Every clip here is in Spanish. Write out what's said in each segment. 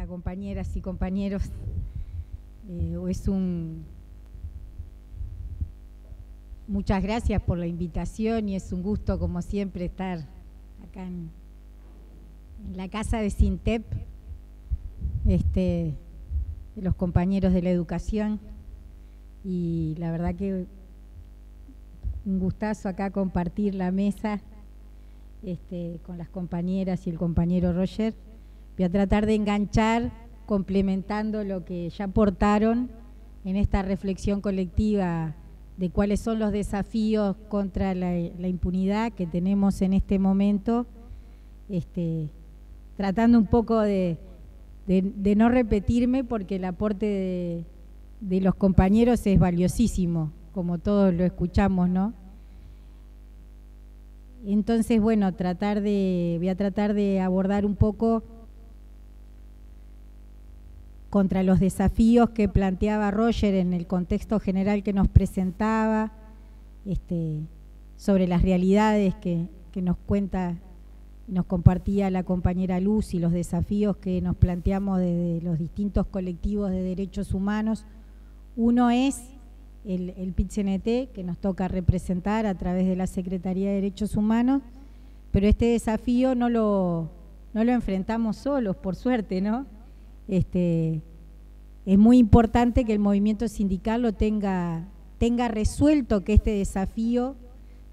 Hola compañeras y compañeros, muchas gracias por la invitación y es un gusto como siempre estar acá en la casa de SINTEP, de los compañeros de la educación, y la verdad que un gustazo acá compartir la mesa con las compañeras y el compañero Roger. Voy a tratar de enganchar complementando lo que ya aportaron en esta reflexión colectiva de cuáles son los desafíos contra la impunidad que tenemos en este momento, tratando un poco de no repetirme, porque el aporte de los compañeros es valiosísimo, como todos lo escuchamos, ¿no? Entonces, bueno, voy a tratar de abordar un poco contra los desafíos que planteaba Roger en el contexto general que nos presentaba, sobre las realidades que nos cuenta, nos compartía la compañera Luz, y los desafíos que nos planteamos desde los distintos colectivos de derechos humanos. Uno es el PIT-CNT, que nos toca representar a través de la Secretaría de Derechos Humanos, pero este desafío no lo enfrentamos solos, por suerte, ¿no? Es muy importante que el movimiento sindical lo tenga resuelto, que este desafío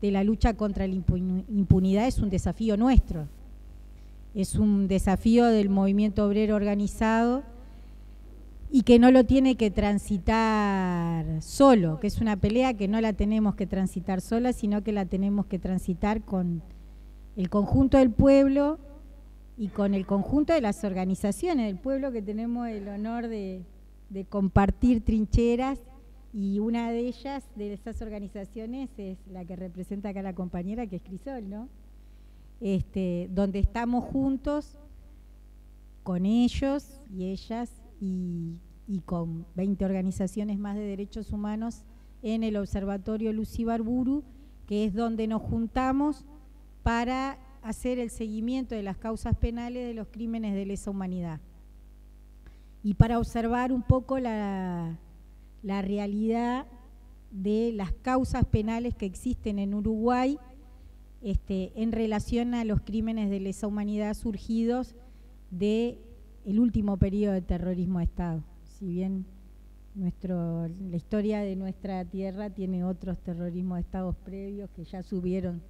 de la lucha contra la impunidad es un desafío nuestro, es un desafío del movimiento obrero organizado, y que no lo tiene que transitar solo, que es una pelea que no la tenemos que transitar sola, sino que la tenemos que transitar con el conjunto del pueblo y con el conjunto de las organizaciones del pueblo, que tenemos el honor de compartir trincheras, y una de ellas, de esas organizaciones, es la que representa acá la compañera, que es Crisol, ¿no? Donde estamos juntos con ellos y ellas y con 20 organizaciones más de derechos humanos en el Observatorio Luz Ibarburu, que es donde nos juntamos para hacer el seguimiento de las causas penales de los crímenes de lesa humanidad y para observar un poco la realidad de las causas penales que existen en Uruguay en relación a los crímenes de lesa humanidad surgidos del último periodo de terrorismo de Estado. Si bien la historia de nuestra tierra tiene otros terrorismos de Estados previos que ya supieron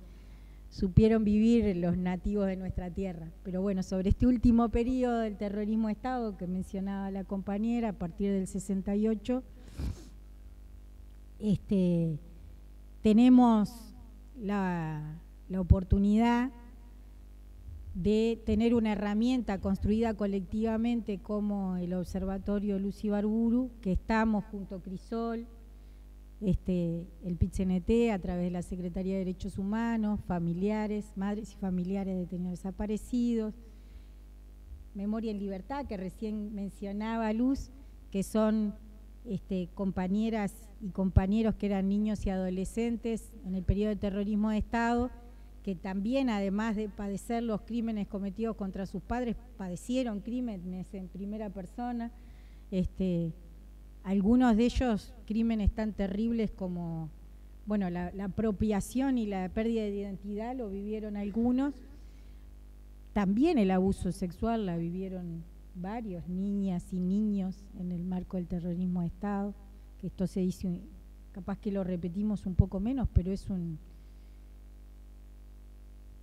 vivir los nativos de nuestra tierra. Pero bueno, sobre este último periodo del terrorismo de Estado que mencionaba la compañera, a partir del 68, tenemos la oportunidad de tener una herramienta construida colectivamente como el Observatorio Luz Ibarburu, que estamos junto a Crisol, el PIT-CNT, a través de la Secretaría de Derechos Humanos, familiares, madres y familiares de detenidos desaparecidos, Memoria en Libertad, que recién mencionaba Luz, que son compañeras y compañeros que eran niños y adolescentes en el periodo de terrorismo de Estado, que también, además de padecer los crímenes cometidos contra sus padres, padecieron crímenes en primera persona, algunos de ellos crímenes tan terribles como, bueno, la apropiación y la pérdida de identidad lo vivieron algunos. También el abuso sexual la vivieron varios, niñas y niños, en el marco del terrorismo de Estado, que esto se dice, capaz que lo repetimos un poco menos, pero es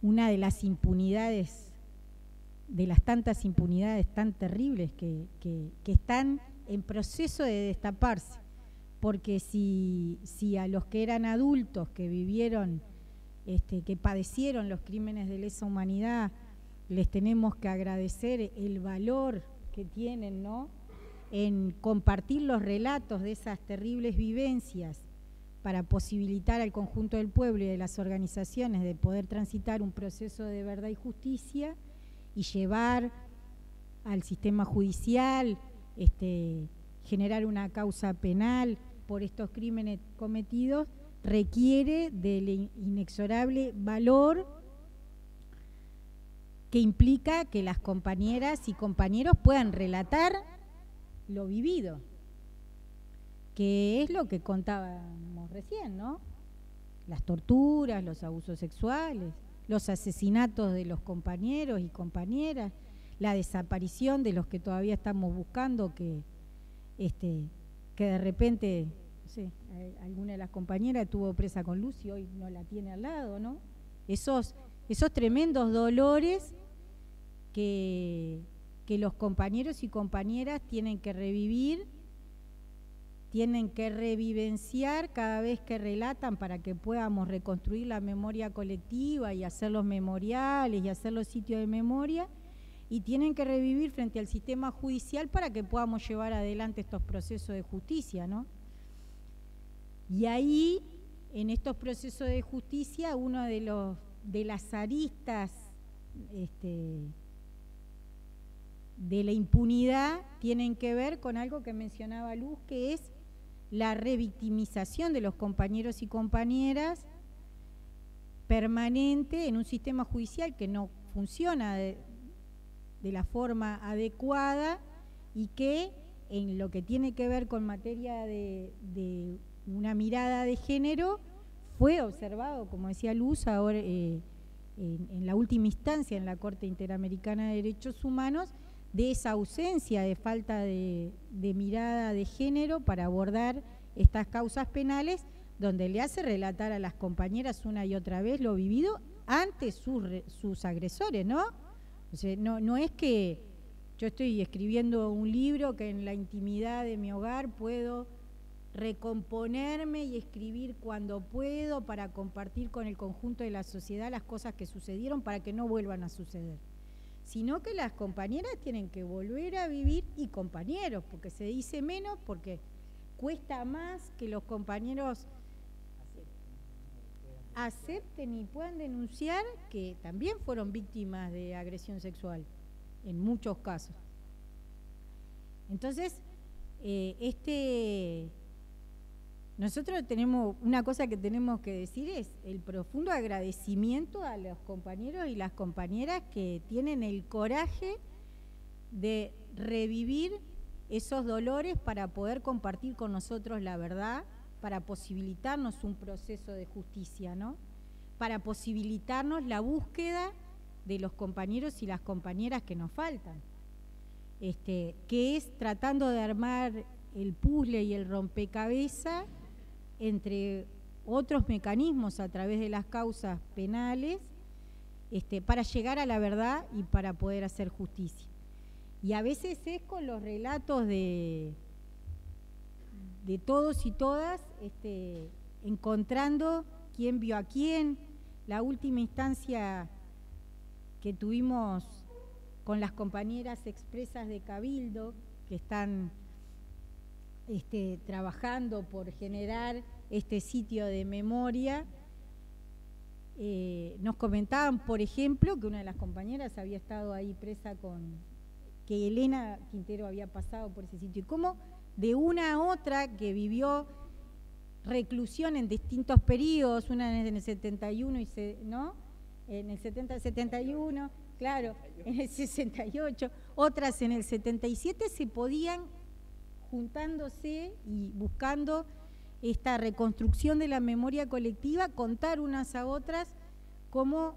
una de las impunidades, de las tantas impunidades tan terribles que están en proceso de destaparse, porque si a los que eran adultos, que vivieron, que padecieron los crímenes de lesa humanidad, les tenemos que agradecer el valor que tienen, ¿no?, en compartir los relatos de esas terribles vivencias para posibilitar al conjunto del pueblo y de las organizaciones de poder transitar un proceso de verdad y justicia y llevar al sistema judicial, generar una causa penal por estos crímenes cometidos, requiere del inexorable valor que implica que las compañeras y compañeros puedan relatar lo vivido, que es lo que contábamos recién, ¿no? Las torturas, los abusos sexuales, los asesinatos de los compañeros y compañeras, la desaparición de los que todavía estamos buscando, que de repente, no sé, alguna de las compañeras estuvo presa con luz y hoy no la tiene al lado, ¿no? Esos tremendos dolores que los compañeros y compañeras tienen que revivir, tienen que revivenciar cada vez que relatan para que podamos reconstruir la memoria colectiva y hacer los memoriales y hacer los sitios de memoria, y tienen que revivir frente al sistema judicial para que podamos llevar adelante estos procesos de justicia, ¿no? Y ahí, en estos procesos de justicia, uno de las aristas de la impunidad tienen que ver con algo que mencionaba Luz, que es la revictimización de los compañeros y compañeras permanente en un sistema judicial que no funciona de la forma adecuada, y que en lo que tiene que ver con materia de una mirada de género fue observado, como decía Luz, ahora en la última instancia en la Corte Interamericana de Derechos Humanos, de esa ausencia, de falta de mirada de género para abordar estas causas penales, donde le hace relatar a las compañeras una y otra vez lo vivido ante sus agresores, ¿no? O sea, no es que yo estoy escribiendo un libro que en la intimidad de mi hogar puedo recomponerme y escribir cuando puedo para compartir con el conjunto de la sociedad las cosas que sucedieron para que no vuelvan a suceder, sino que las compañeras tienen que volver a vivir, y compañeros, porque se dice menos, porque cuesta más que los compañeros acepten y puedan denunciar que también fueron víctimas de agresión sexual, en muchos casos. Entonces, nosotros tenemos una cosa que tenemos que decir, es el profundo agradecimiento a los compañeros y las compañeras que tienen el coraje de revivir esos dolores para poder compartir con nosotros la verdad, para posibilitarnos un proceso de justicia, ¿no? Para posibilitarnos la búsqueda de los compañeros y las compañeras que nos faltan, que es tratando de armar el puzzle y el rompecabezas entre otros mecanismos a través de las causas penales, para llegar a la verdad y para poder hacer justicia. Y a veces es con los relatos de todos y todas, encontrando quién vio a quién. La última instancia que tuvimos con las compañeras expresas de Cabildo, que están trabajando por generar este sitio de memoria, nos comentaban, por ejemplo, que una de las compañeras había estado ahí presa que Elena Quintero había pasado por ese sitio, y cómo de una a otra que vivió reclusión en distintos periodos, una en el 71, ¿no? En el 71, claro, en el 68, otras en el 77, se podían, juntándose y buscando esta reconstrucción de la memoria colectiva, contar unas a otras cómo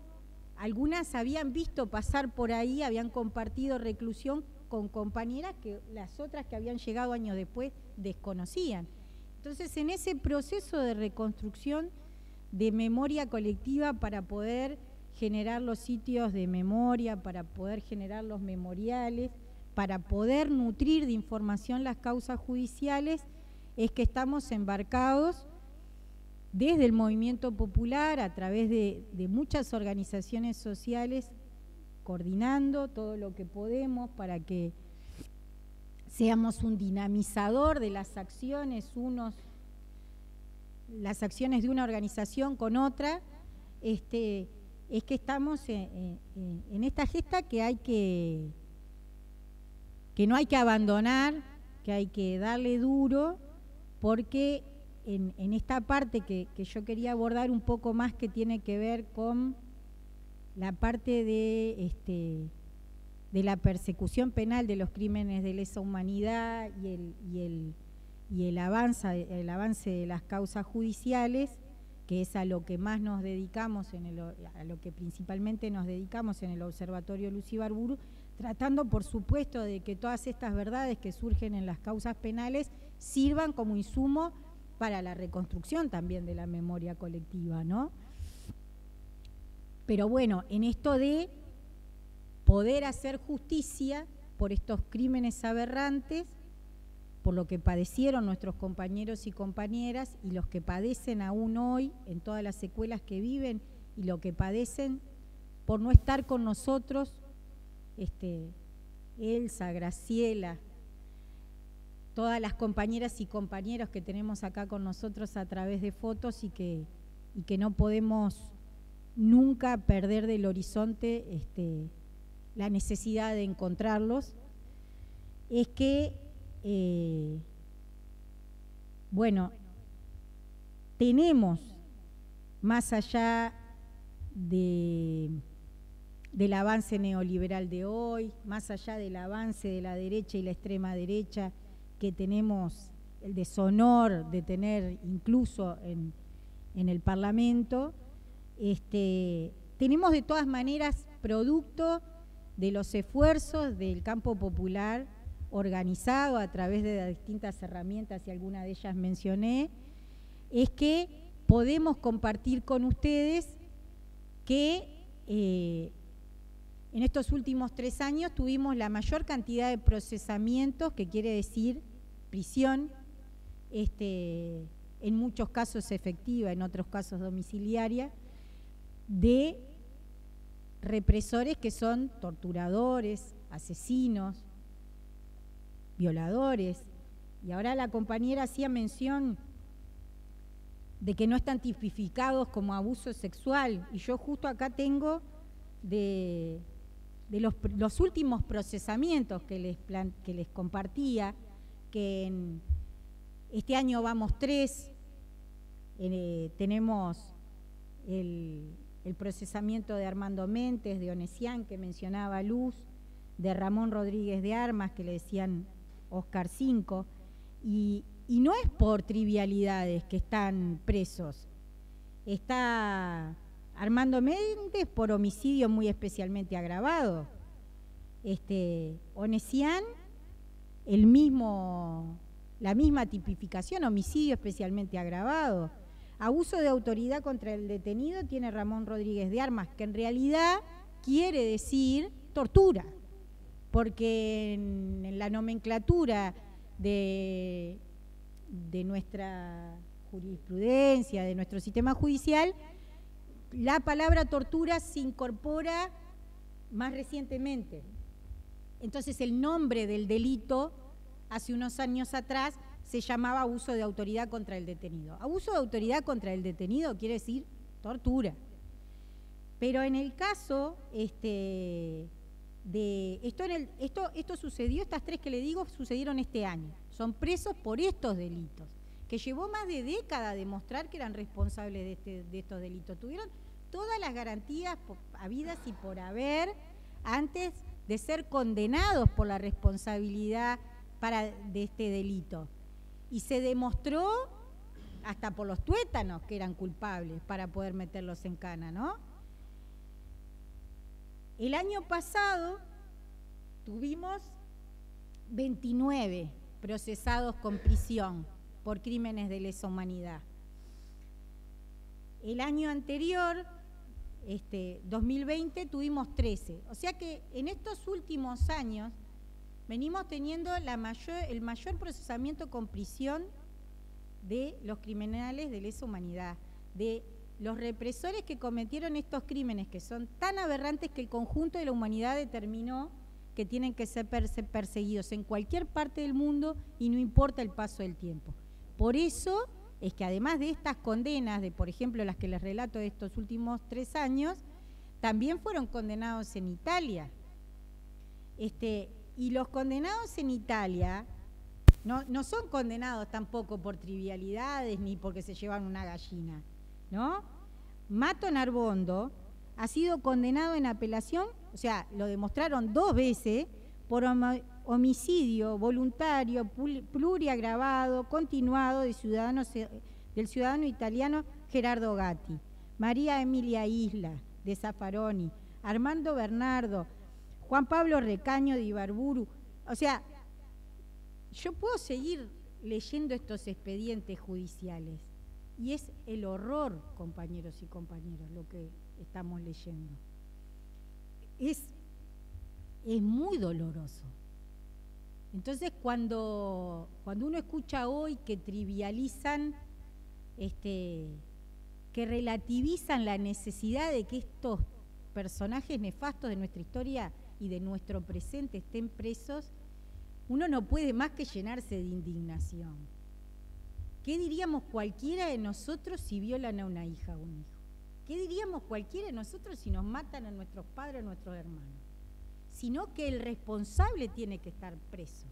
algunas habían visto pasar por ahí, habían compartido reclusión con compañeras que las otras que habían llegado años después desconocían. Entonces, en ese proceso de reconstrucción de memoria colectiva para poder generar los sitios de memoria, para poder generar los memoriales, para poder nutrir de información las causas judiciales, es que estamos embarcados desde el movimiento popular, a través de muchas organizaciones sociales, coordinando todo lo que podemos para que seamos un dinamizador de las acciones, las acciones de una organización con otra. Es que estamos en esta gesta que no hay que abandonar, que hay que darle duro, porque en esta parte que yo quería abordar un poco más, que tiene que ver con la parte de la persecución penal de los crímenes de lesa humanidad y el avance de las causas judiciales, que es a lo que más nos dedicamos, a lo que principalmente nos dedicamos en el Observatorio Luz Ibarburu, tratando por supuesto de que todas estas verdades que surgen en las causas penales sirvan como insumo para la reconstrucción también de la memoria colectiva, ¿no? Pero bueno, en esto de poder hacer justicia por estos crímenes aberrantes, por lo que padecieron nuestros compañeros y compañeras y los que padecen aún hoy en todas las secuelas que viven y lo que padecen por no estar con nosotros, Elsa, Graciela, todas las compañeras y compañeros que tenemos acá con nosotros a través de fotos y que no podemos nunca perder del horizonte la necesidad de encontrarlos, es que bueno, tenemos, más allá del avance neoliberal de hoy, más allá del avance de la derecha y la extrema derecha, que tenemos el deshonor de tener incluso en el Parlamento, tenemos de todas maneras producto de los esfuerzos del campo popular organizado a través de las distintas herramientas, y algunas de ellas mencioné, es que podemos compartir con ustedes que en estos últimos 3 años tuvimos la mayor cantidad de procesamientos, que quiere decir prisión, en muchos casos efectiva, en otros casos domiciliaria, de represores que son torturadores, asesinos, violadores. Y ahora la compañera hacía mención de que no están tipificados como abuso sexual, y yo justo acá tengo de los últimos procesamientos que les compartía, que este año vamos 3, tenemos el procesamiento de Armando Mentes, de Onesian, que mencionaba Luz, de Ramón Rodríguez de Armas, que le decían Oscar 5, y no es por trivialidades que están presos. Está Armando Méndez por homicidio muy especialmente agravado. Onesian, la misma tipificación, homicidio especialmente agravado. Abuso de autoridad contra el detenido tiene Ramón Rodríguez de Armas, que en realidad quiere decir tortura, porque en la nomenclatura de nuestra jurisprudencia, de nuestro sistema judicial, la palabra tortura se incorpora más recientemente. Entonces el nombre del delito hace unos años atrás se llamaba abuso de autoridad contra el detenido. Abuso de autoridad contra el detenido quiere decir tortura. Pero en el caso esto sucedió, estas 3 que le digo sucedieron este año. Son presos por estos delitos, que llevó más de década demostrar que eran responsables de estos delitos. Tuvieron todas las garantías habidas y por haber antes de ser condenados por la responsabilidad de este delito. Y se demostró hasta por los tuétanos que eran culpables para poder meterlos en cana, ¿no? El año pasado tuvimos 29 procesados con prisión por crímenes de lesa humanidad. El año anterior, 2020, tuvimos 13. O sea que en estos últimos años venimos teniendo el mayor procesamiento con prisión de los criminales de lesa humanidad, de los represores que cometieron estos crímenes, que son tan aberrantes que el conjunto de la humanidad determinó que tienen que ser perseguidos en cualquier parte del mundo y no importa el paso del tiempo. Por eso es que además de estas condenas, de por ejemplo las que les relato de estos últimos 3 años, también fueron condenados en Italia. Y los condenados en Italia no son condenados tampoco por trivialidades ni porque se llevan una gallina, ¿no? Mato Narbondo ha sido condenado en apelación, o sea, lo demostraron 2 veces, por homicidio voluntario, pluriagravado, continuado del ciudadano italiano Gerardo Gatti, María Emilia Isla de Zaffaroni, Armando Bernardo, Juan Pablo Recaño de Ibarburu. O sea, yo puedo seguir leyendo estos expedientes judiciales y es el horror, compañeros y compañeras, lo que estamos leyendo. Es muy doloroso. Entonces, cuando uno escucha hoy que trivializan, que relativizan la necesidad de que estos personajes nefastos de nuestra historia y de nuestro presente estén presos, uno no puede más que llenarse de indignación. ¿Qué diríamos cualquiera de nosotros si violan a una hija o un hijo? ¿Qué diríamos cualquiera de nosotros si nos matan a nuestros padres o a nuestros hermanos? Sino que el responsable tiene que estar preso.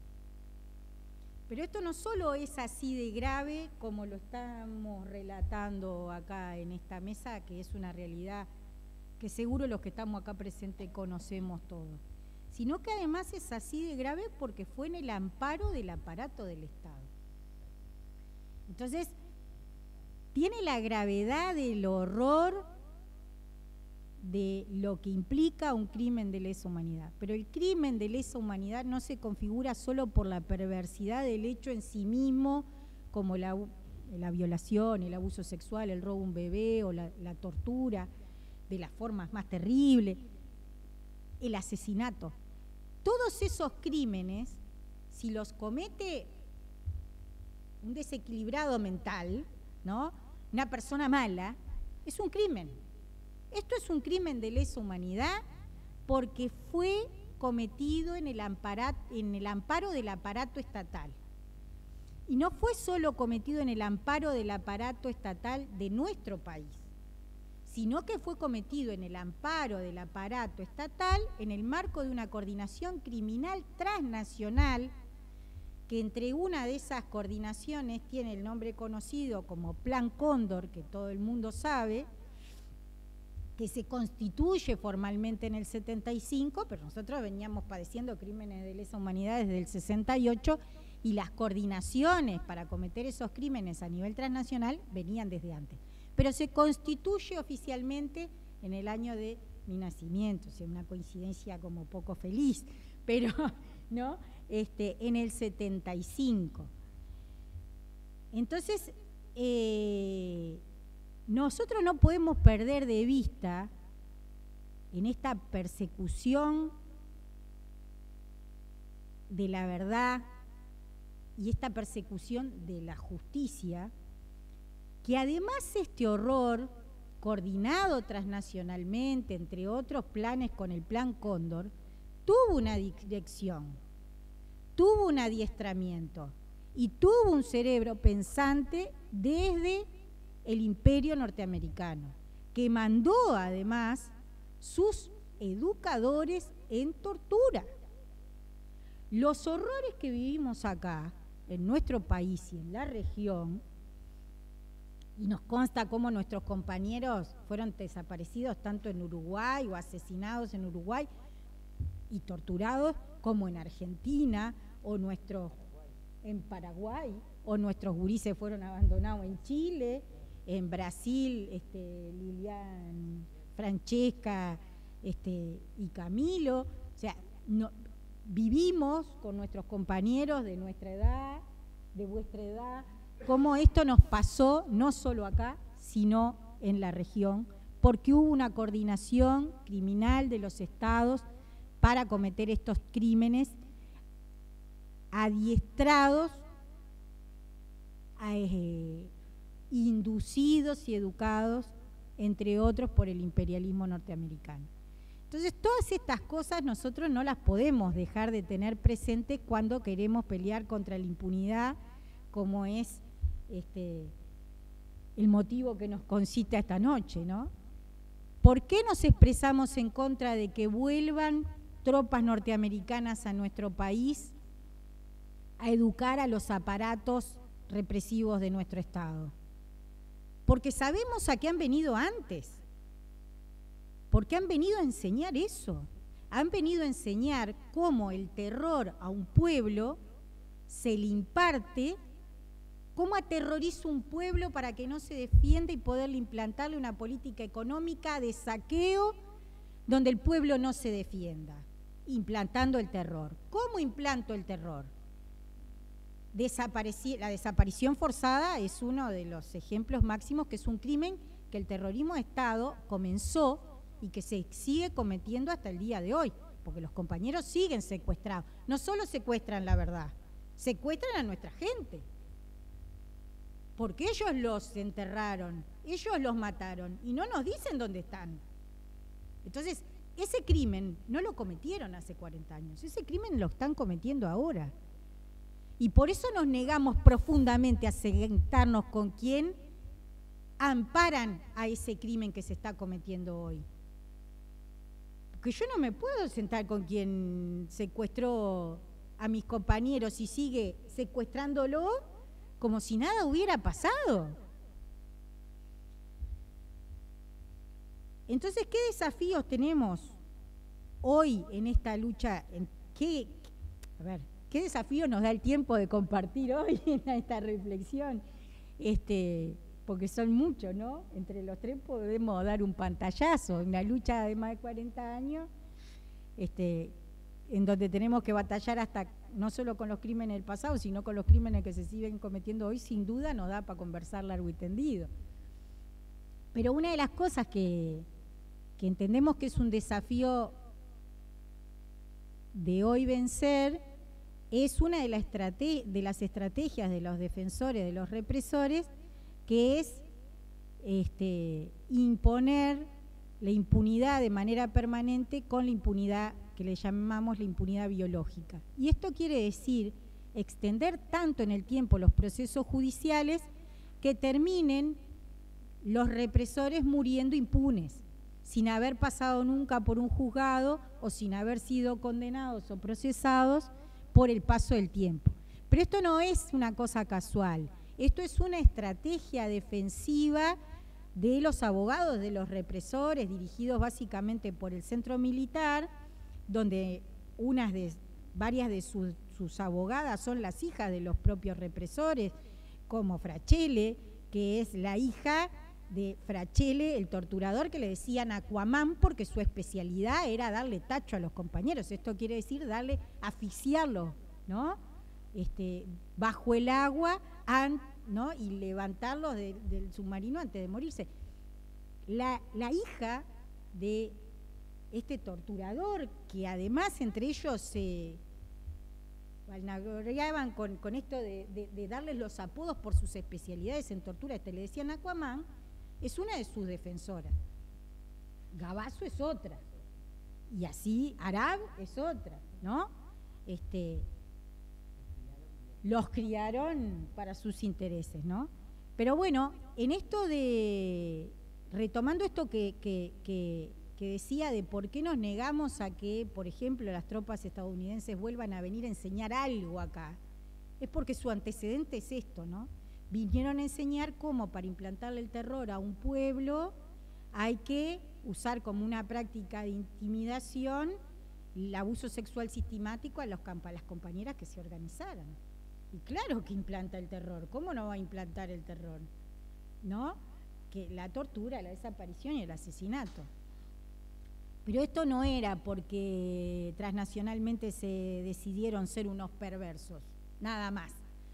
Pero esto no solo es así de grave como lo estamos relatando acá en esta mesa, que es una realidad que seguro los que estamos acá presentes conocemos todos, sino que además es así de grave porque fue en el amparo del aparato del Estado. Entonces, tiene la gravedad del horror de lo que implica un crimen de lesa humanidad. Pero el crimen de lesa humanidad no se configura solo por la perversidad del hecho en sí mismo, como la violación, el abuso sexual, el robo a un bebé o la tortura de las formas más terribles, el asesinato. Todos esos crímenes, si los comete un desequilibrado mental, ¿no?, una persona mala, es un crimen. Esto es un crimen de lesa humanidad porque fue cometido en el amparo del aparato estatal. Y no fue solo cometido en el amparo del aparato estatal de nuestro país, sino que fue cometido en el amparo del aparato estatal en el marco de una coordinación criminal transnacional que entre una de esas coordinaciones tiene el nombre conocido como Plan Cóndor, que todo el mundo sabe, que se constituye formalmente en el 75, pero nosotros veníamos padeciendo crímenes de lesa humanidad desde el 68 y las coordinaciones para cometer esos crímenes a nivel transnacional venían desde antes. Pero se constituye oficialmente en el año de mi nacimiento, o sea, una coincidencia como poco feliz, pero ¿no? En el 75. Entonces, nosotros no podemos perder de vista en esta persecución de la verdad y esta persecución de la justicia, que además este horror, coordinado transnacionalmente, entre otros planes con el Plan Cóndor, tuvo una dirección, tuvo un adiestramiento y tuvo un cerebro pensante desde el Imperio norteamericano, que mandó además sus educadores en tortura. Los horrores que vivimos acá, en nuestro país y en la región, y nos consta cómo nuestros compañeros fueron desaparecidos tanto en Uruguay o asesinados en Uruguay y torturados, como en Argentina o en Paraguay, o nuestros gurises fueron abandonados en Chile, en Brasil, Lilian, Francesca y Camilo. O sea, vivimos con nuestros compañeros de nuestra edad, de vuestra edad, cómo esto nos pasó no solo acá, sino en la región, porque hubo una coordinación criminal de los estados para cometer estos crímenes, adiestrados, inducidos y educados, entre otros, por el imperialismo norteamericano. Entonces, todas estas cosas nosotros no las podemos dejar de tener presentes cuando queremos pelear contra la impunidad, como es el motivo que nos concita esta noche, ¿no? ¿Por qué nos expresamos en contra de que vuelvan tropas norteamericanas a nuestro país a educar a los aparatos represivos de nuestro Estado? Porque sabemos a qué han venido antes. porque han venido a enseñar eso. Han venido a enseñar cómo el terror a un pueblo se le imparte, cómo aterroriza un pueblo para que no se defienda y poderle implantarle una política económica de saqueo donde el pueblo no se defienda, implantando el terror. ¿Cómo implanto el terror? La desaparición forzada es uno de los ejemplos máximos, que es un crimen que el terrorismo de Estado comenzó y que se sigue cometiendo hasta el día de hoy, porque los compañeros siguen secuestrados. No solo secuestran la verdad, secuestran a nuestra gente, porque ellos los enterraron, ellos los mataron y no nos dicen dónde están. Entonces, ese crimen no lo cometieron hace 40 años, ese crimen lo están cometiendo ahora. Y por eso nos negamos profundamente a sentarnos con quien amparan a ese crimen que se está cometiendo hoy. Porque yo no me puedo sentar con quien secuestró a mis compañeros y sigue secuestrándolo como si nada hubiera pasado. Entonces, ¿qué desafíos tenemos hoy en esta lucha? ¿Qué desafío nos da el tiempo de compartir hoy en esta reflexión? Porque son muchos, ¿no? Entre los tres podemos dar un pantallazo, una lucha de más de 40 años, en donde tenemos que batallar hasta no solo con los crímenes del pasado, sino con los crímenes que se siguen cometiendo hoy. Sin duda nos da para conversar largo y tendido. Pero una de las cosas que entendemos que es un desafío de hoy vencer es una de las estrategias de los defensores, de los represores, que es imponer la impunidad de manera permanente con la impunidad que le llamamos la impunidad biológica. Y esto quiere decir extender tanto en el tiempo los procesos judiciales que terminen los represores muriendo impunes, sin haber pasado nunca por un juzgado o sin haber sido condenados o procesados por el paso del tiempo. Pero esto no es una cosa casual, esto es una estrategia defensiva de los abogados de los represores, dirigidos básicamente por el centro militar, donde varias de sus abogadas son las hijas de los propios represores, como Frachele, que es la hija de Frachele, el torturador, que le decían Aquaman porque su especialidad era darle tacho a los compañeros. Esto quiere decir asfixiarlos, ¿no? Bajo el agua, ¿no? Y levantarlos del submarino antes de morirse. La hija de este torturador, que además entre ellos se vanagloriaban con esto de darles los apodos por sus especialidades en tortura, le decían Aquaman, es una de sus defensoras. Gabazo es otra. Y así Arab es otra, ¿no? Los criaron para sus intereses, ¿no? Pero bueno, en esto retomando esto que decía de por qué nos negamos a que, por ejemplo, las tropas estadounidenses vuelvan a venir a enseñar algo acá, es porque su antecedente es esto, ¿no? Vinieron a enseñar cómo para implantarle el terror a un pueblo hay que usar como una práctica de intimidación el abuso sexual sistemático a las compañeras que se organizaran. Y claro que implanta el terror, ¿cómo no va a implantar el terror? ¿No? Que la tortura, la desaparición y el asesinato. Pero esto no era porque transnacionalmente se decidieron ser unos perversos, nada más,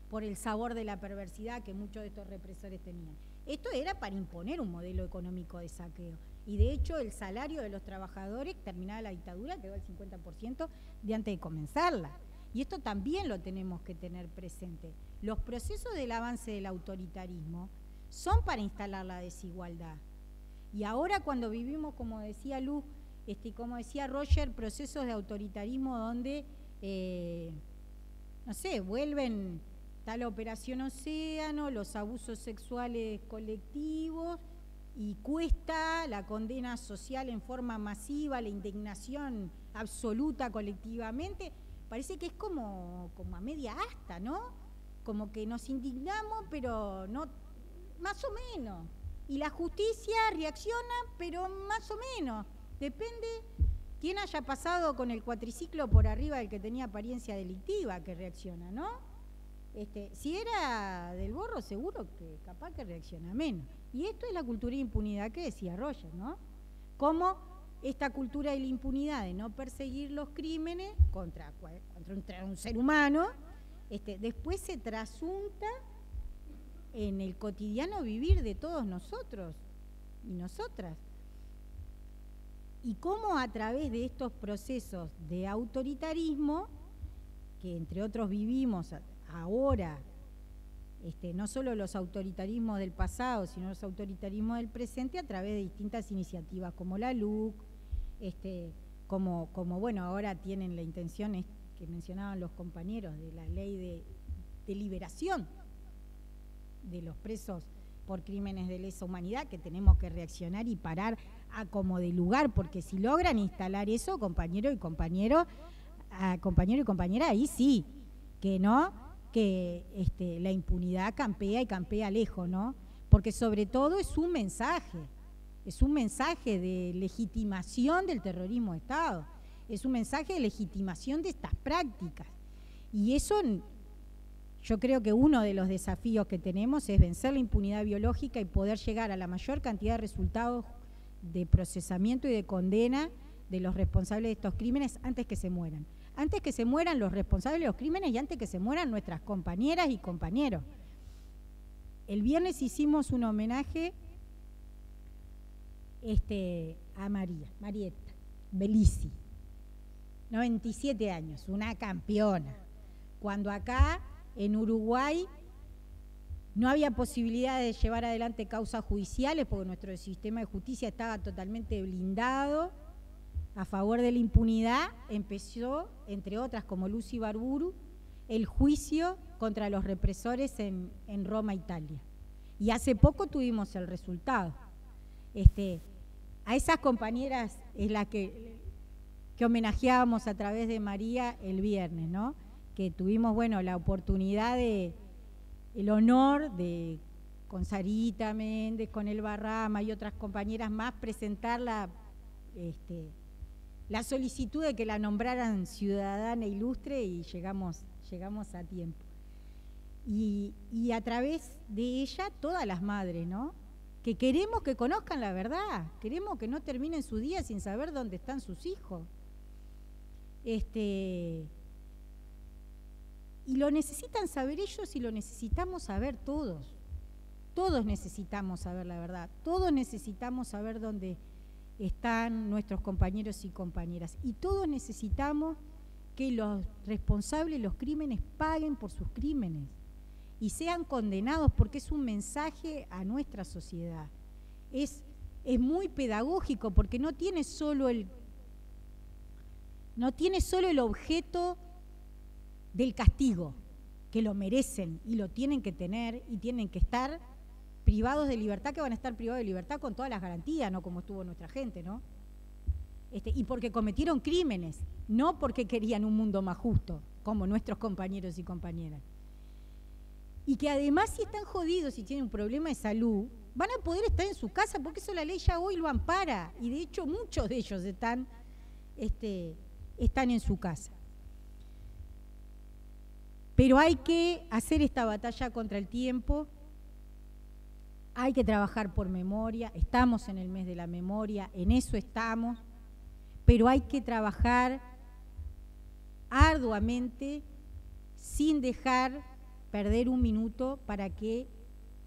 por el sabor de la perversidad que muchos de estos represores tenían. Esto era para imponer un modelo económico de saqueo. Y de hecho el salario de los trabajadores, terminada la dictadura, quedó al 50% de antes de comenzarla. Y esto también lo tenemos que tener presente. Los procesos del avance del autoritarismo son para instalar la desigualdad. Y ahora cuando vivimos, como decía Luz, como decía Roger, procesos de autoritarismo donde, no sé, vuelven tal Operación Océano, los abusos sexuales colectivos, y cuesta la condena social en forma masiva, la indignación absoluta colectivamente, parece que es como a media asta, ¿no? Como que nos indignamos, pero no, más o menos. Y la justicia reacciona, pero más o menos. Depende quién haya pasado con el cuatriciclo por arriba del que tenía apariencia delictiva que reacciona, ¿no? Si era del Borro, seguro que capaz que reacciona menos. Y esto es la cultura de impunidad que decía Roger, ¿no? Cómo esta cultura de la impunidad, de no perseguir los crímenes contra un ser humano, después se trasunta en el cotidiano vivir de todos nosotros y nosotras. Y cómo a través de estos procesos de autoritarismo, que entre otros vivimos ahora, no solo los autoritarismos del pasado, sino los autoritarismos del presente, a través de distintas iniciativas como la LUC, como bueno, ahora tienen la intención que mencionaban los compañeros de la ley de liberación de los presos por crímenes de lesa humanidad, que tenemos que reaccionar y parar a como de lugar, porque si logran instalar eso, compañero y compañera, ahí sí, que no, que la impunidad campea y campea lejos, ¿no? Porque sobre todo es un mensaje de legitimación del terrorismo de Estado, es un mensaje de legitimación de estas prácticas. Y eso, yo creo que uno de los desafíos que tenemos es vencer la impunidad biológica y poder llegar a la mayor cantidad de resultados de procesamiento y de condena de los responsables de estos crímenes antes que se mueran. Antes que se mueran los responsables de los crímenes y antes que se mueran nuestras compañeras y compañeros. El viernes hicimos un homenaje a Marieta Belisi, 97 años, una campeona. Cuando acá, en Uruguay, no había posibilidad de llevar adelante causas judiciales porque nuestro sistema de justicia estaba totalmente blindado a favor de la impunidad, empezó, entre otras como Lucy Barburu, el juicio contra los represores en Roma, Italia. Y hace poco tuvimos el resultado. A esas compañeras es la que homenajeábamos a través de María el viernes, ¿no? Que tuvimos, bueno, la oportunidad el honor de, con Sarita Méndez, con Elba Rama y otras compañeras más, presentar la solicitud de que la nombraran ciudadana ilustre y llegamos a tiempo. Y a través de ella, todas las madres, ¿no? Que queremos que conozcan la verdad, queremos que no terminen su día sin saber dónde están sus hijos. Y lo necesitan saber ellos y lo necesitamos saber todos. Todos necesitamos saber la verdad, todos necesitamos saber dónde están nuestros compañeros y compañeras. Y todos necesitamos que los responsables de los crímenes paguen por sus crímenes y sean condenados, porque es un mensaje a nuestra sociedad. Es muy pedagógico porque no tiene solo el objeto del castigo, que lo merecen y lo tienen que tener y tienen que estar privados de libertad, que van a estar privados de libertad con todas las garantías, no como estuvo nuestra gente, ¿no? Y porque cometieron crímenes, no porque querían un mundo más justo, como nuestros compañeros y compañeras. Y que además, si están jodidos, si tienen un problema de salud, van a poder estar en su casa, porque eso la ley ya hoy lo ampara, y de hecho muchos de ellos están en su casa. Pero hay que hacer esta batalla contra el tiempo, hay que trabajar por memoria, estamos en el mes de la memoria, en eso estamos, pero hay que trabajar arduamente, sin dejar perder un minuto, para que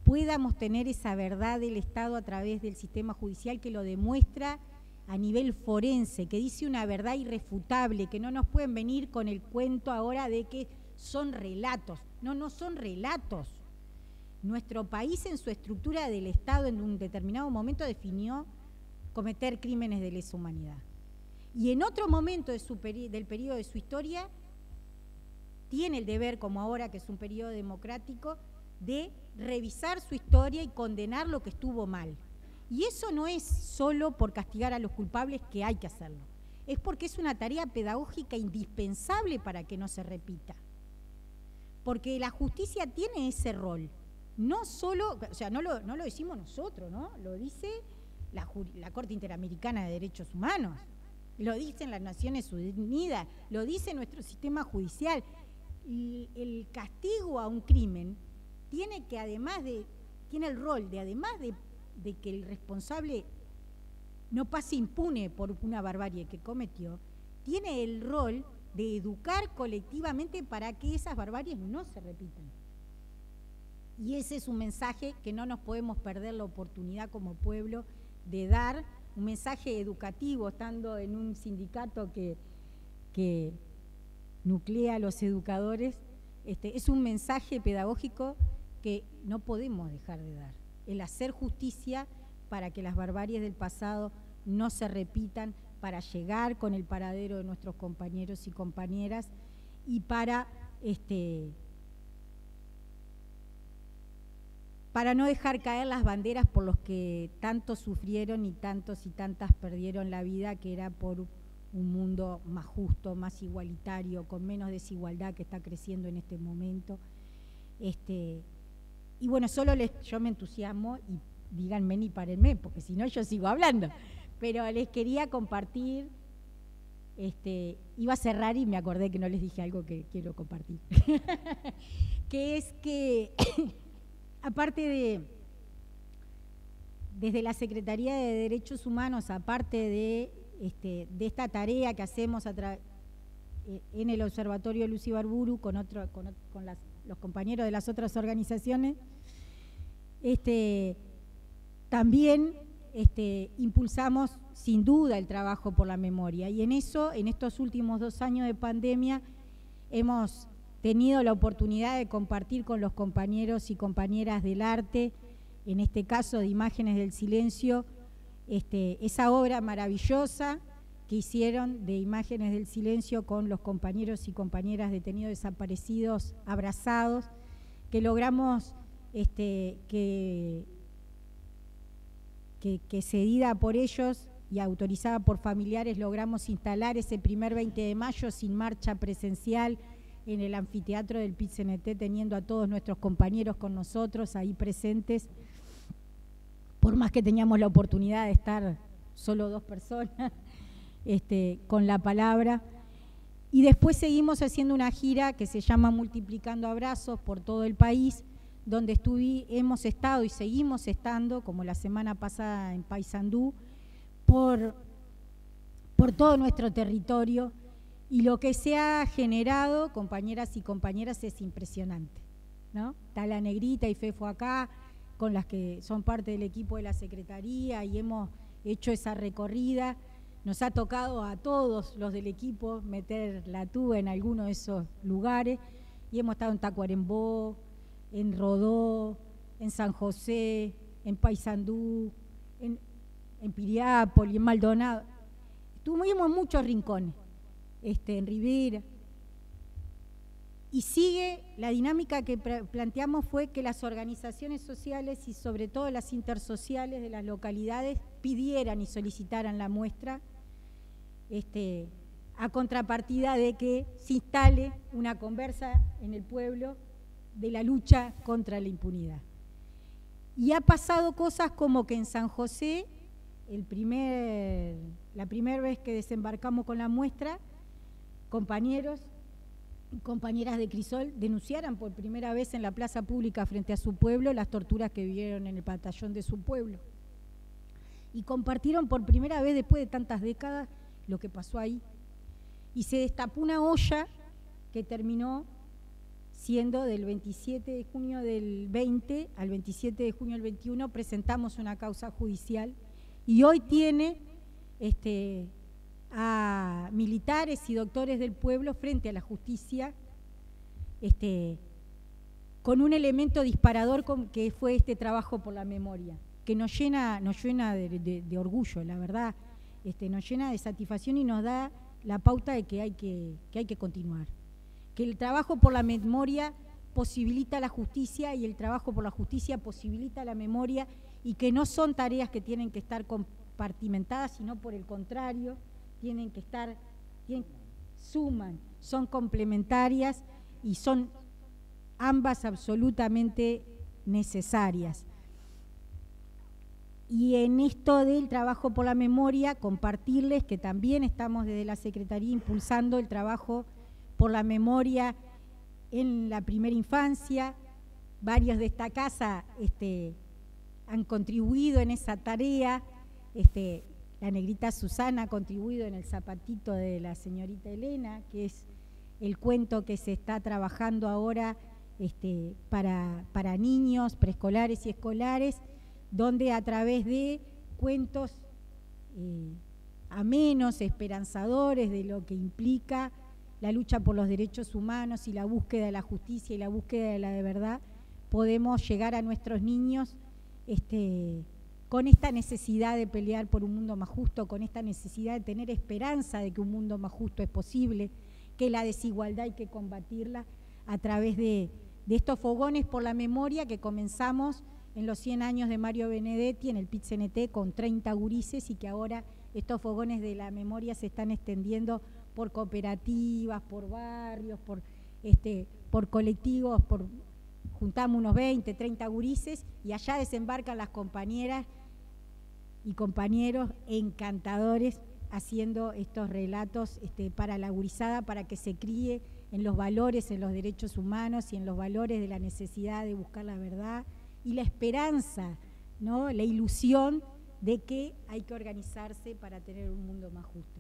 podamos tener esa verdad del Estado a través del sistema judicial que lo demuestra a nivel forense, que dice una verdad irrefutable, que no nos pueden venir con el cuento ahora de que son relatos. No son relatos. Nuestro país, en su estructura del Estado, en un determinado momento definió cometer crímenes de lesa humanidad. Y en otro momento del periodo de su historia tiene el deber, como ahora que es un periodo democrático, de revisar su historia y condenar lo que estuvo mal. Y eso no es solo por castigar a los culpables, que hay que hacerlo, es porque es una tarea pedagógica indispensable para que no se repita. Porque la justicia tiene ese rol, no solo, o sea, no lo decimos nosotros, ¿no? Lo dice la Corte Interamericana de Derechos Humanos, lo dicen las Naciones Unidas, lo dice nuestro sistema judicial. Y el castigo a un crimen tiene el rol de, además de que el responsable no pase impune por una barbarie que cometió, tiene el rol de educar colectivamente para que esas barbaries no se repitan. Y ese es un mensaje que no nos podemos perder la oportunidad como pueblo de dar, un mensaje educativo, estando en un sindicato que nuclea a los educadores. Es un mensaje pedagógico que no podemos dejar de dar, el hacer justicia para que las barbaries del pasado no se repitan, para llegar con el paradero de nuestros compañeros y compañeras y para no dejar caer las banderas por los que tantos sufrieron y tantos y tantas perdieron la vida, que era por un mundo más justo, más igualitario, con menos desigualdad que está creciendo en este momento. Y bueno, yo me entusiasmo y díganme ni párenme, porque si no yo sigo hablando. Pero les quería compartir, iba a cerrar y me acordé que no les dije algo que quiero compartir. Que es que, aparte desde la Secretaría de Derechos Humanos, aparte de esta tarea que hacemos en el Observatorio Luz Ibarburu con los compañeros de las otras organizaciones, también impulsamos sin duda el trabajo por la memoria, y en estos últimos 2 años de pandemia hemos tenido la oportunidad de compartir con los compañeros y compañeras del arte, en este caso de Imágenes del Silencio, esa obra maravillosa que hicieron de Imágenes del Silencio con los compañeros y compañeras detenidos desaparecidos abrazados, que logramos que cedida por ellos y autorizada por familiares, logramos instalar ese primer 20 de mayo sin marcha presencial en el anfiteatro del PIT-CNT, teniendo a todos nuestros compañeros con nosotros ahí presentes, por más que teníamos la oportunidad de estar solo 2 personas con la palabra. Y después seguimos haciendo una gira que se llama Multiplicando Abrazos por todo el país, donde hemos estado y seguimos estando, como la semana pasada en Paysandú, por todo nuestro territorio, y lo que se ha generado, compañeras y compañeras, es impresionante, ¿no? Está la Negrita y Fefo acá, con las que son parte del equipo de la Secretaría, y hemos hecho esa recorrida. Nos ha tocado a todos los del equipo meter la tuba en alguno de esos lugares, y hemos estado en Tacuarembó, en Rodó, en San José, en Paysandú, en Piriápolis, en Maldonado. Estuvimos en muchos rincones, en Rivera. Y sigue la dinámica que planteamos, fue que las organizaciones sociales y sobre todo las intersociales de las localidades pidieran y solicitaran la muestra, a contrapartida de que se instale una conversa en el pueblo de la lucha contra la impunidad. Y ha pasado cosas como que en San José, la primera vez que desembarcamos con la muestra, compañeros y compañeras de Crisol denunciaran por primera vez en la plaza pública frente a su pueblo las torturas que vivieron en el batallón de su pueblo. Y compartieron por primera vez después de tantas décadas lo que pasó ahí. Y se destapó una olla que terminó siendo del 27 de junio del 20 al 27 de junio del 21, presentamos una causa judicial, y hoy tiene a militares y doctores del pueblo frente a la justicia, con un elemento disparador que fue este trabajo por la memoria, que nos llena de orgullo, la verdad, nos llena de satisfacción y nos da la pauta de que hay que continuar. Que el trabajo por la memoria posibilita la justicia, y el trabajo por la justicia posibilita la memoria, y que no son tareas que tienen que estar compartimentadas, sino por el contrario, suman, son complementarias y son ambas absolutamente necesarias. Y en esto del trabajo por la memoria, compartirles que también estamos desde la Secretaría impulsando el trabajo por la memoria en la primera infancia. Varios de esta casa han contribuido en esa tarea. La negrita Susana ha contribuido en el zapatito de la señorita Elena, que es el cuento que se está trabajando ahora para niños preescolares y escolares, donde a través de cuentos amenos, esperanzadores de lo que implica la lucha por los derechos humanos y la búsqueda de la justicia y la búsqueda de la de verdad, podemos llegar a nuestros niños con esta necesidad de pelear por un mundo más justo, con esta necesidad de tener esperanza de que un mundo más justo es posible, que la desigualdad hay que combatirla a través de estos fogones por la memoria que comenzamos en los 100 años de Mario Benedetti en el PIT-CNT con 30 gurises, y que ahora estos fogones de la memoria se están extendiendo por cooperativas, por barrios, por colectivos, juntamos unos 20, 30 gurises y allá desembarcan las compañeras y compañeros encantadores haciendo estos relatos para la gurizada, para que se críe en los valores, en los derechos humanos y en los valores de la necesidad de buscar la verdad y la esperanza, ¿no? La ilusión de que hay que organizarse para tener un mundo más justo.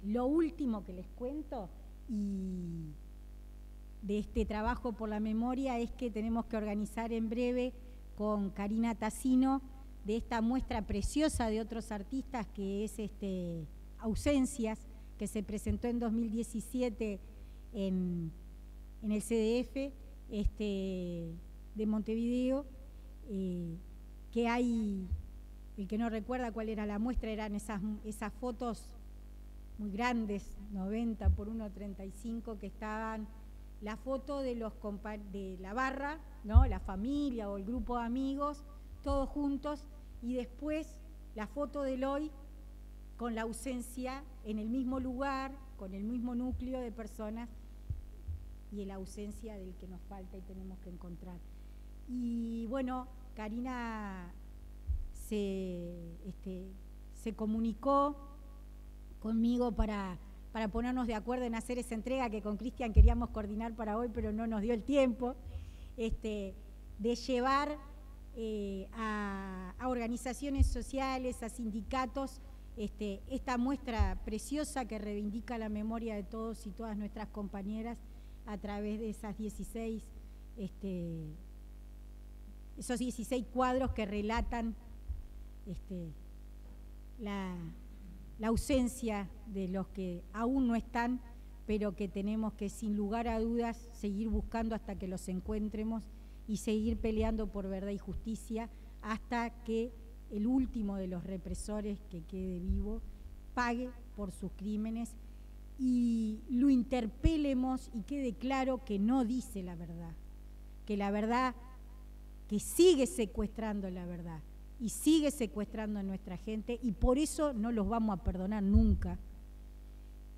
Lo último que les cuento y de este trabajo por la memoria es que tenemos que organizar en breve con Karina Tassino de esta muestra preciosa de otros artistas que es Ausencias, que se presentó en 2017 en el CDF de Montevideo, que hay, el que no recuerda cuál era la muestra, eran esas fotos muy grandes, 90 por 1,35, que estaban la foto de la barra, ¿no? La familia o el grupo de amigos, todos juntos, y después la foto del hoy con la ausencia en el mismo lugar, con el mismo núcleo de personas y la ausencia del que nos falta y tenemos que encontrar. Y bueno, Karina se comunicó conmigo para ponernos de acuerdo en hacer esa entrega que con Cristian queríamos coordinar para hoy, pero no nos dio el tiempo, de llevar a organizaciones sociales, a sindicatos, esta muestra preciosa que reivindica la memoria de todos y todas nuestras compañeras a través de esos 16 cuadros que relatan la ausencia de los que aún no están, pero que tenemos que, sin lugar a dudas, seguir buscando hasta que los encuentremos y seguir peleando por verdad y justicia hasta que el último de los represores que quede vivo pague por sus crímenes y lo interpelemos y quede claro que no dice la verdad, que sigue secuestrando la verdad y sigue secuestrando a nuestra gente, y por eso no los vamos a perdonar nunca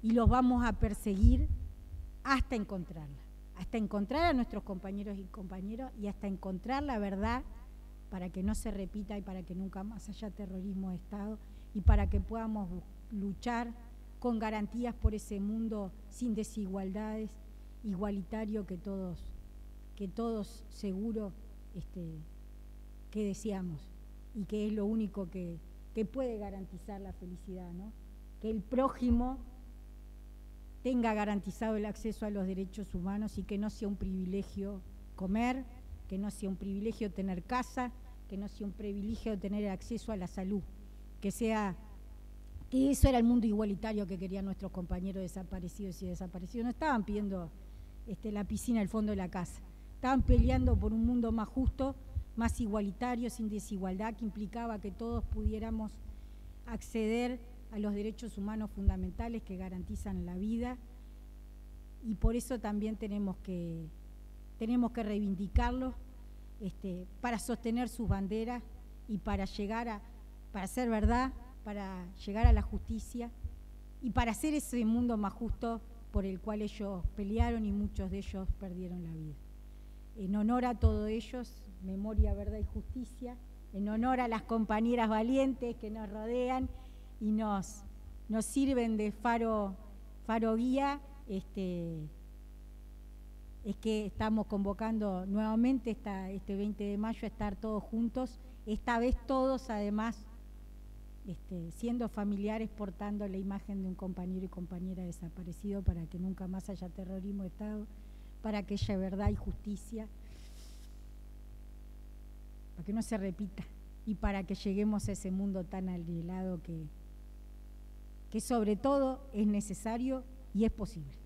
y los vamos a perseguir hasta encontrarla, hasta encontrar a nuestros compañeros y compañeras y hasta encontrar la verdad para que no se repita y para que nunca más haya terrorismo de Estado y para que podamos luchar con garantías por ese mundo sin desigualdades, igualitario que todos seguro que deseamos y que es lo único que puede garantizar la felicidad, ¿no? Que el prójimo tenga garantizado el acceso a los derechos humanos y que no sea un privilegio comer, que no sea un privilegio tener casa, que no sea un privilegio tener acceso a la salud, que eso era el mundo igualitario que querían nuestros compañeros desaparecidos y desaparecidos. No estaban pidiendo la piscina al fondo de la casa, estaban peleando por un mundo más justo, más igualitario, sin desigualdad, que implicaba que todos pudiéramos acceder a los derechos humanos fundamentales que garantizan la vida, y por eso también tenemos que reivindicarlos para sostener sus banderas y para hacer verdad, para llegar a la justicia y para hacer ese mundo más justo por el cual ellos pelearon y muchos de ellos perdieron la vida. En honor a todos ellos, memoria, verdad y justicia, en honor a las compañeras valientes que nos rodean y nos sirven de faro guía, es que estamos convocando nuevamente este 20 de mayo a estar todos juntos, esta vez todos además siendo familiares, portando la imagen de un compañero y compañera desaparecido para que nunca más haya terrorismo de Estado, para que haya verdad y justicia, para que no se repita y para que lleguemos a ese mundo tan anhelado que sobre todo es necesario y es posible.